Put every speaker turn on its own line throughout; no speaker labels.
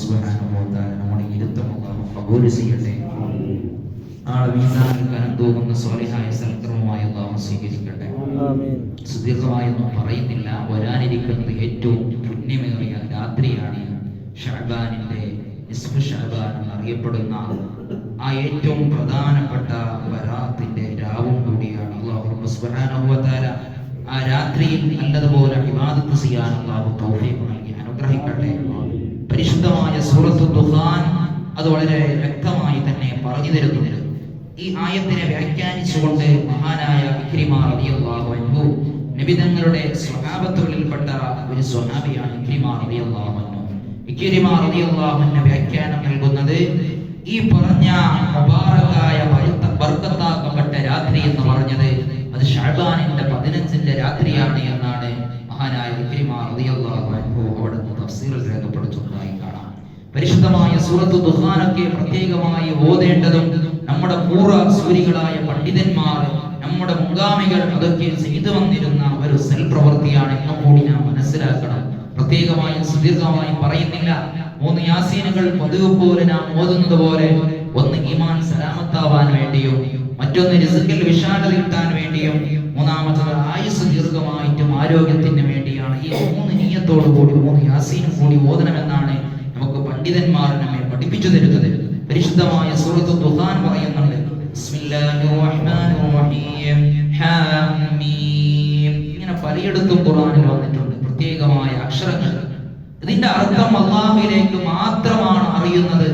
സുബ്ഹാനഹു വ തആല നമ്മുടെ ഇരുത്തം അല്ലാഹു ഖബൂൽ ചെയ്യട്ടെ. നാളെ മീസാനിൽ കനം തൂങ്ങുന്ന സ്വാലിഹായ സൽക്കർമ്മമായി അല്ലാഹു സ്വീകരിക്കട്ടെ. സുദീർഘമായൊന്നും പറയുന്നില്ല. വരാനിരിക്കുന്നത് ഏറ്റവും പുണ്യമേറിയ രാത്രിയാണ്. ഷഅബാനിന്റെ നിസ്ഫു ഷഅബാൻ എന്നറിയപ്പെടുന്ന ആ ഏറ്റവും പ്രധാനപ്പെട്ട ബറാത്തിന്റെ രാവും കൂടിയാണ്. അല്ലാഹു സുബ്ഹാനഹു വ തആല ആ രാത്രിയിൽ നല്ലതുപോലെ ഇബാദത്ത് ചെയ്യാൻ അല്ലാഹു തൗഫീഖ് നൽകി അനുഗ്രഹിക്കട്ടെ. പരിശുദ്ധമായ സൂറത്തുൽ ദുഖാൻ അത് വളരെ വ്യക്തമായി തന്നെ പറഞ്ഞു തരുന്നുണ്ട്. ഈ ആയത്തിനെ വ്യാഖ്യാനിച്ചുകൊണ്ട് മഹാനായ ഇക്രിമ റളിയല്ലാഹു അൻഹു, നബി തങ്ങളുടെ സ്വഹാബത്തുകളിൽപ്പെട്ട ഒരു സ്വഹാബിയാണ് ഇക്രിമ റളിയല്ലാഹു അൻഹു. ഇക്രിമ റളിയല്ലാഹു അൻഹു വ്യാഖ്യാനം നൽകുന്നത്, ഈ പറഞ്ഞ മുബാറകായ ബർക്കത്താക്കപ്പെട്ട രാത്രി എന്ന് പറഞ്ഞത് അത് ശഅബാനിന്റെ 15ന്റെ രാത്രിയാണ് എന്നാണ് മഹാനായ ഇക്രിമ റളിയല്ലാഹു അൻഹു അവിടുന്ന് തഫ്സീറിൽ രേഖപ്പെടുത്തുന്നതായി കാണാം. പരിശുദ്ധമായ സൂറത്തുൽ ദുഖാനൊക്കെ പ്രത്യേകമായി ഓതേണ്ടതും നമ്മുടെ പൂർവ്വസൂരികളായ പണ്ഡിതന്മാർ, നമ്മുടെ മുൻഗാമികൾ അതൊക്കെ ചെയ്തു വന്നിരുന്ന ഒരു സൽപ്രവൃത്തിയാണ് എന്നും കൂടി നാം മനസ്സിലാക്കണം. പ്രത്യേകമായി സുദീർഘമായി പറയുന്നില്ല. 3 യാസീനുകൾ പതിവ് പോലെ നാം ഓതുന്നത് പോലെ, ഒന്ന് ഈമാൻ സലാമത്താവാൻ വേണ്ടിയും, മറ്റൊന്ന് റിസ്കിൽ വിശാലത കിട്ടാൻ വേണ്ടിയും, മൂന്നാമത്തത് ആയുസ് ദീർഘമായിട്ടും ആരോഗ്യത്തിന് വേണ്ടിയാണ്. ഈ 3 നിയ്യത്തോടു കൂടി 3 യാസീനും കൂടി ഓതണമെന്നാണ് നമുക്ക് പണ്ഡിതന്മാർ നമ്മെ പഠിപ്പിച്ചു തരുന്നത്. പരിശുദ്ധമായ സൂറത്തുൽ ദുഖാൻ പറയുന്നുണ്ട്, ബിസ്മില്ലാഹിർ റഹ്മാനിർ റഹീം ഹാമീം. ഇങ്ങനെ പലയിടത്തും ഖുർആനിൽ വന്നിട്ടുണ്ട് പ്രത്യേകമായ അക്ഷരങ്ങൾ. ഇതിന്റെ അർത്ഥം അല്ലാഹുവിലേക്ക് മാത്രമാണ് അറിയുന്നത്.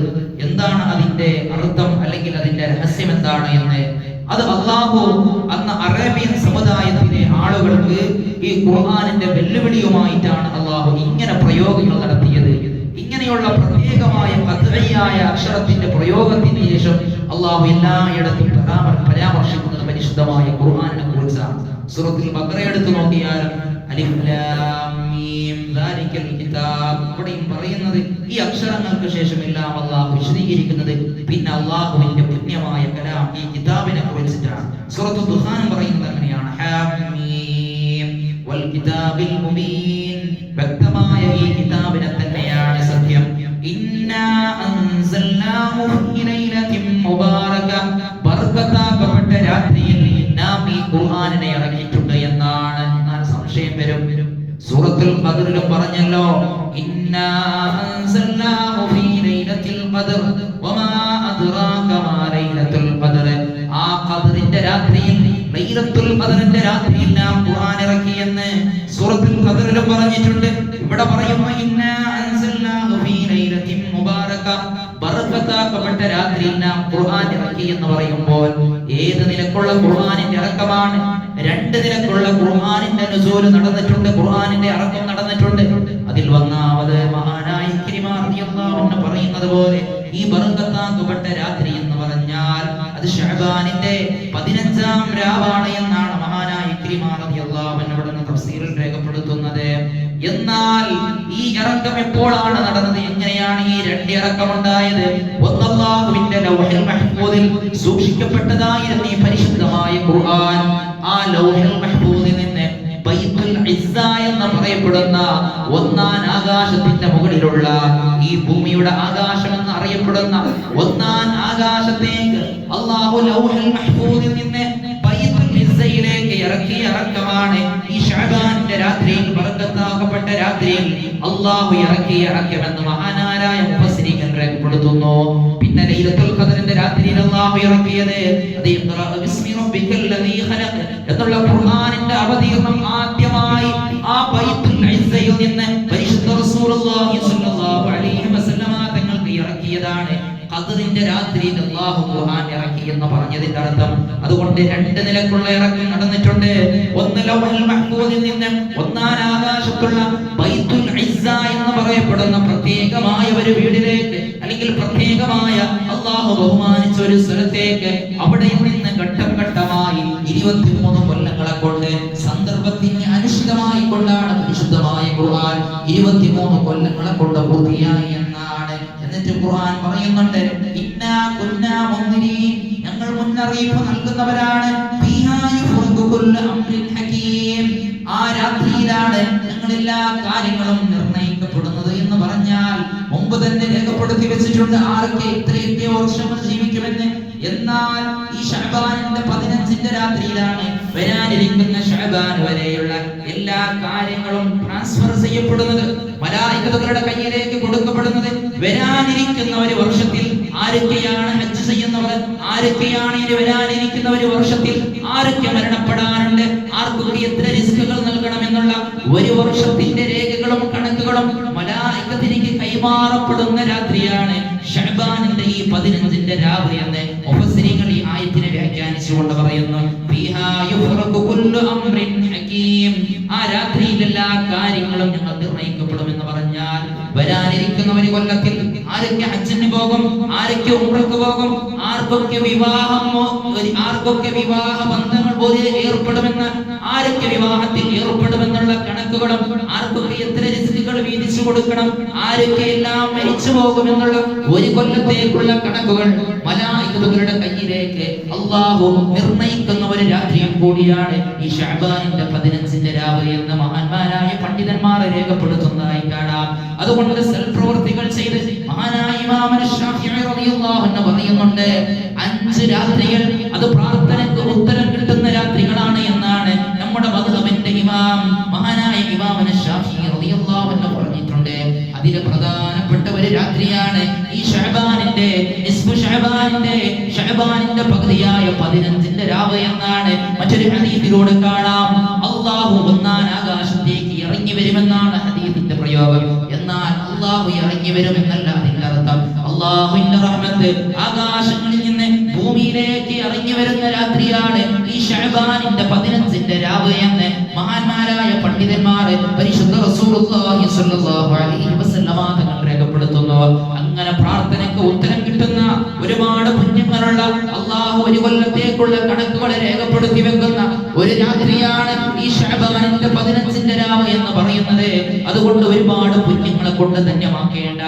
എന്താണ് അതിന്റെ അർത്ഥം അല്ലെങ്കിൽ അതിന്റെ രഹസ്യം എന്താണ് എന്ന് അത് അല്ലാഹു അന്ന് അറേബ്യൻ സമുദായത്തിലെ ആളുകൾക്ക് ഈ ഖുർആനിന്റെ വെല്ലുവിളിയുമായിട്ടാണ് അല്ലാഹു ഇങ്ങനെ പ്രയോഗങ്ങൾ നടത്തിയത്. ഇങ്ങനെയുള്ള പ്രത്യേകമായ ഖത്ഇയായ അക്ഷരത്തിന്റെ പ്രയോഗത്തിന് ശേഷം അല്ലാഹു എല്ലായിടത്തും പരാമർശിക്കുന്നത് പരിശുദ്ധമായ ഖുർആനിനെ കുറിച്ചാണ്. സൂറത്തുൽ ബഖറ എടുത്തു നോക്കിയാൽ അലിഫ് ലാം മീം ദാലിക്കൽ കിതാബ്, ഇവിടെയും പറയുന്നത് ഈ അക്ഷരങ്ങൾക്ക് ശേഷം എല്ലാം അല്ലാഹു വിശദീകരിക്കുന്നത് പിന്നെ അല്ലാഹുവിന്റെ പുണ്യമായ കലാം ഈ കിതാബിനെ കുറിച്ചിട്ടാണ്. സൂറത്തുൽ ദുഖാൻ പറയുന്നത് അങ്ങനെയാണ്, ഹാമീം വൽ കിതാബിൽ മുബീൻ, വ്യക്തമായ ഈ കിതാബിനെ തന്നെയാണ് സത്യം. ഇന്നാ അൻസൽനാഹു ഫീ ലൈലത്തിൻ മുബാറക, ബർക്കത്താക്കപ്പെട്ട രാത്രിയിൽ നാം ഈ ഖുർആനിനെ ഇറക്കിയിട്ടുണ്ട് എന്നാണ്. സംശയം വരും. സൂറത്തുൽ ഖദ്റിലും പറഞ്ഞല്ലോ, ഇന്നാ അൻസൽനാഹു ഫീ ലൈലത്തിൽ ഖദ്ർ വമാ അദ്റാക മാ ലൈലത്തുൽ ഖദ്ർ. ആ ഖദ്റിന്റെ രാത്രിയിൽ, ലൈലത്തുൽ ഖദ്റിന്റെ രാത്രിയിൽ നാം ഖുർആൻ ഇറക്കി എന്ന് സൂറത്തുൽ ഖദ്റിലും പറഞ്ഞിട്ടുണ്ട്. ഇവിടെ പറയുന്നു, ഇന്നാ അൻസൽനാഹു ഫീ ലൈലത്തിൻ മുബാറക, ബർക്കത്താക്കപ്പെട്ട രാത്രിയിൽ നാം ഖുർആൻ ഇറക്കി എന്ന് പറയുമ്പോൾ ഏത് നിലക്കുള്ള ഖുർആനിന്റെ ഇറക്കമാണ്? 2 നിലക്കുള്ള ഖുർആനിന്റെ നുസൂൽ നടന്നിട്ടുണ്ട്, ഖുർആനിന്റെ ഇറക്കം നടന്നിട്ടുണ്ട്. അതിൽ ഒന്നാമത് മഹാനായ ഇക്രിമ റളിയല്ലാഹു അൻഹു പറയുന്നത് പോലെ ഈ ബർക്കത്താക്കപ്പെട്ട രാത്രി എന്ന് പറഞ്ഞാൽ അത് ശഅബാനിന്റെ 15ാം രാവാണ് എന്നാണ് മഹാനായ ഇക്രിമ റളിയല്ലാഹു അൻഹു അവിടുന്ന് തഫ്സീറിൽ രേഖപ്പെടുത്തുന്നത്. എന്നാൽ ഈ ഇറക്കം എപ്പോഴാണ് നടന്നത്? എങ്ങനെയാണ് ഈ 2 ഇറക്കം ഉണ്ടായത്? ഒന്ന് അല്ലാഹുവിന്റെ ലൗഹുൽ മഹ്ഫൂദിൽ സൂക്ഷിക്കപ്പെട്ടതായിരുന്നു ഈ പരിശുദ്ധമായ ഖുർആൻ. ആ ലൗഹുൽ മഹ്ഫൂദിൽ നിന്ന് ബൈത്തുൽ ഇസ്സ എന്ന് പറയപ്പെടുന്ന 1ാം ആകാശത്തിന്റെ മുകളിലുള്ള ഈ ഭൂമിയുടെ ആകാശം എന്ന് അറിയപ്പെടുന്ന 1ാം ആകാശത്തേക്ക് അല്ലാഹു ലൗഹുൽ മഹ്ഫൂദിൽ നിന്ന് ബൈത്തുൽ ഇസ്സയിലേക്ക് ഇറക്കിയ ഇറക്കമാണ് ഈ ശഅബാനിന്റെ രാത്രിയിൽ, ബർക്കത്താക്കപ്പെട്ട രാത്രിയിൽ അല്ലാഹു ഇറക്കിയ ഇറക്കമെന്ന് മഹാനായ മുഫസ്സിരീങ്ങൾ രേഖപ്പെടുത്തുന്നു. പിന്നെ ലൈലത്തുൽ ഖദ്റിന്റെ രാത്രിയിൽ അല്ലാഹു ഇറക്കിയത് ഇഖ്റാ ബിസ്മി റബ്ബിക്കൽ ലദീ ഖലഖ് എന്നുള്ള ഖുർആനിന്റെ അവതീർണം ആദ്യമായി ആ ബൈത്തുൽ ഇസ്സയിൽ നിന്ന് പരിശുദ്ധ റസൂലുള്ളാഹി സ്വല്ലല്ലാഹു അലൈഹി വസല്ലമ തങ്ങൾക്ക് ഇറക്കിയതാണ്. ഖദ്റിന്റെ രാത്രിയിൽ അല്ലാഹു ഖുർആൻ ഇറക്കി എന്ന് പറഞ്ഞതിന്റെ അർത്ഥം അതുകൊണ്ട് 2 നിലക്കുള്ള ഇറക്കം നടന്നിട്ടുണ്ട്. ഒന്ന് ലൗഹുൽ മഹ്ഫൂദിൽ നിന്ന് 1ാം ആകാശത്തുള്ള ബൈത്തുൽ ഇസ്സ എന്ന് പറയപ്പെടുന്ന പ്രത്യേകമായ ഒരു വീടിലേക്ക്, അല്ലെങ്കിൽ പ്രത്യേകമായ അല്ലാഹു ബഹുമാനിച്ച ഒരു സ്ഥലത്തേക്ക്, അവിടെ നിന്ന് ഘട്ടം ഘട്ടമായി 23 കൊല്ലങ്ങളെ കൊണ്ട് സന്ദർഭത്തിന് അനുഷ്ഠിതമായി കൊണ്ടാണ് പരിശുദ്ധമായ ഖുർആൻ 23 കൊല്ലങ്ങളെ കൊണ്ട് പൂർത്തിയായി എന്നാണ്. എന്നിട്ട് ഖുർആൻ പറയുന്നുണ്ട്, ഇന്നാ കുന്നാ മുൻദിരീൻ, ഞങ്ങൾ മുന്നറിയിപ്പ് നൽകുന്നവരാണ്. ഫീഹാ യുഫ്റഖു കുല്ലു അംരിൻ ഹകീം, ആ രാത്രിയിലാണ് ഞങ്ങൾ എല്ലാ കാര്യങ്ങളും നിർണയിക്കുന്നത്. നിർണയിക്കപ്പെടുന്നത് എന്ന് പറഞ്ഞാൽ മുമ്പ് തന്നെ രേഖപ്പെടുത്തി വെച്ചിട്ടുണ്ട് ആരൊക്കെ ഇത്രയൊക്കെ വർഷങ്ങൾ ജീവിക്കുമെന്ന്. എന്നാൽ ഈ ശഅബാനിന്റെ 15ന്റെ രാത്രിയിലാണ് വരാനിരിക്കുന്ന ശഅബാൻ വരെയുള്ള എല്ലാ കാര്യങ്ങളും ട്രാൻസ്ഫർ ചെയ്യപ്പെടുന്നത്, മലായികത്തുകളുടെ കയ്യിലേക്ക് കൊടുക്കപ്പെടുന്നത്. വരാനിരിക്കുന്ന ഒരു വർഷത്തിൽ ആരൊക്കെയാണ് ഹജ്ജ് ചെയ്യുന്നവർ, ആരൊക്കെയാണ് ഇനി വരാനിരിക്കുന്ന ഒരു വർഷത്തിൽ ആരൊക്കെ മരണപ്പെടാനുണ്ട്, ആർക്കൊക്കെ എത്ര റിസ്കുകൾ നൽകണം എന്നുള്ള ഒരു വർഷത്തിന്റെ രേഖകളും കണക്കുകളും മലായികത്തിലേക്ക് കൈമാറപ്പെടുന്ന രാത്രിയാണ് ശഅബാനിന്റെ ഈ 15ന്റെ രാവ് എന്ന് മുഫസ്സിരീങ്ങൾ ഈ ആയത്തിനെ വ്യാഖ്യാനിച്ചുകൊണ്ട് പറയുന്നു. ഫീഹാ യുഫറഖു കുല്ലു അംറിൻ ഹകീം. ആ രാത്രിയിൽ എല്ലാ കാര്യങ്ങളും ഞങ്ങൾ നിർണയിക്കപ്പെടുമെന്ന് പറഞ്ഞാൽ വരാനിരിക്കുന്ന ഒരു കൊല്ലത്തിൽ ആരൊക്കെ ഹജ്ജിന് പോകും, ആരൊക്കെ ഉംറക്ക് പോകും, ആർക്കൊക്കെ വിവാഹ ബന്ധങ്ങൾ ഏർപ്പെടുമെന്ന്, ആരൊക്കെ വിവാഹത്തിൽ ഏർപ്പെടുമെന്നുള്ള കണക്കുകളും, ആർക്കൊക്കെ എത്ര റിസ്കുകൾ വീതിച്ചു കൊടുക്കണം, ആരൊക്കെ എല്ലാം മരിച്ചു പോകുമെന്നുള്ള ഒരു കൊല്ലത്തേക്കുള്ള കണക്കുകൾ മലായികത്തുകളുടെ കയ്യിലേക്ക് അല്ലാഹു നിർണയിക്കുന്ന ഒരു രാത്രിയും കൂടിയാണ് ഈ ശഅബാനിന്റെ 15ന്റെ രാവ് എന്ന് മഹാന്മാരായ പണ്ഡിതന്മാർ രേഖപ്പെടുത്തുന്നതായി കാണാം. അതുകൊണ്ട് സൽപ്രവൃത്തികൾ ചെയ്ത് മഹാനായ ഇമാം ശാഫിഈ റളിയല്ലാഹു അൻഹു പറയുന്നുണ്ട്, 5 രാത്രികൾ അത് പ്രാർത്ഥനയ്ക്ക് ഉത്തരം കിട്ടുന്ന രാത്രികളാണ് എന്നാണ് നമ്മുടെ മദ്ഹബിന്റെ ഇമാം മഹാനായ ഇമാം ശാഫിഈ റളിയല്ലാഹു അൻഹു പറഞ്ഞിട്ടുണ്ട്. അതിലെ പ്രധാനപ്പെട്ട ഒരു രാത്രിയാണ് ഈ ശഅബാനിന്റെ പകുതിയായ 15ന്റെ രാവ് എന്നാണ് മറ്റൊരു ഹദീസിലൂടെ കാണാം. അല്ലാഹു ഒന്നാം ആകാശത്തേക്ക് ഇറങ്ങി വരുമെന്നാണ് ഹദീസിന്റെ പ്രയോഗം. എന്നാൽ അല്ലാഹു ഇറങ്ങി വരും എന്നല്ല അതിന്റെ അർത്ഥം. അല്ലാഹുവിന്റെ റഹ്മത്ത് ആകാശങ്ങളിൽ നിന്ന് ഭൂമിയിലേക്ക് ഇറങ്ങി വരുന്ന രാത്രിയാണ് ഈ ശഅബാനിന്റെ 15ന്റെ രാവ് എന്ന് മഹാന്മാരായ പണ്ഡിതന്മാർ പരിശുദ്ധ റസൂലുള്ളാഹി സ്വല്ലല്ലാഹു അലൈഹി വസല്ലമ തങ്ങൾ രേഖപ്പെടുത്തുന്നു. അങ്ങനെ പ്രാർത്ഥനയ്ക്ക് ഉത്തരം കിട്ടുന്ന ഒരുപാട് പുണ്യങ്ങളുള്ള അല്ലാഹു ഒരു കൊല്ലത്തേക്കുള്ള കണക്കുകളെ രേഖപ്പെടുത്തി വെക്കുന്ന ഒരു രാത്രിയാണ് ഈ ശഅബാനിന്റെ 15ന്റെ രാവ് എന്ന് പറയുന്നത്. അതുകൊണ്ട് ഒരുപാട് പുണ്യങ്ങളെ കൊണ്ട് ധന്യമാക്കേണ്ട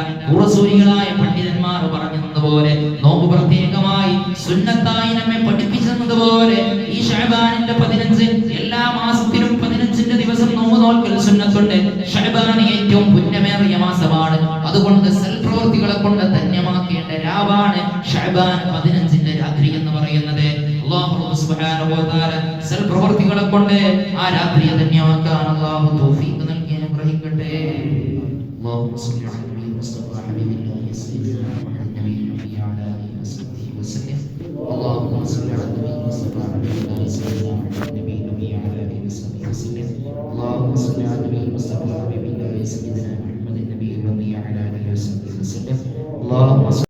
റസൂലികളായ പണ്ഡിതന്മാർ പറഞ്ഞതുപോലെ, നോമ്പ് പ്രത്യേകമായി സുന്നത്തായി നമ്മെ പഠിപ്പിച്ചതുപോലെ ഈ ശഅബാനിന്റെ 15 എല്ലാ മാസത്തിലും 15ന്റെ ദിവസം നോമ്പ് നോൽക്കൽ സുന്നത്തുണ്ട്. ശഅബാൻ ഏറ്റവും പുണ്യമേറിയ മാസമാണ്. അതുകൊണ്ട് സൽപ്രവൃത്തികളെ കൊണ്ട് ധന്യമാക്കേണ്ട രാവാണ് ശഅബാൻ 15ന്റെ രാത്രി എന്ന് പറയുന്നത്. അല്ലാഹു സുബ്ഹാനഹു വ തആല സൽപ്രവൃത്തികളെ കൊണ്ട് ആ രാത്രിയെ ധന്യമാക്കാൻ അല്ലാഹു തൗഫീഖ് നൽകി അനുഗ്രഹിക്കട്ടെ. അല്ലാഹുമ്മ സ്വല്ലി അലാ മുസ്തഫ ഹബീബില്ലാഹി സയ്യിദിനാ മുഹമ്മദ് നബിയ്യി അലാ ആലിഹി വസല്ലി വസല്ലം. അല്ലാഹുമ്മ സ്വല്ലി അലാ മുസ്തഫ ഹബീബില്ലാഹി സയ്യിദിനാ മുഹമ്മദ് നബിയ്യി അലാ ആലിഹി വസല്ലി വസല്ലം. അല്ലാഹുമ്മ സ്വല്ലി അലാ മുസ്തഫ ഹബീബില്ലാഹി സയ്യിദിനാ മുഹമ്മദ് നബിയ്യി അലാ ആലിഹി വസല്ലം. അല്ലാഹുമ്മ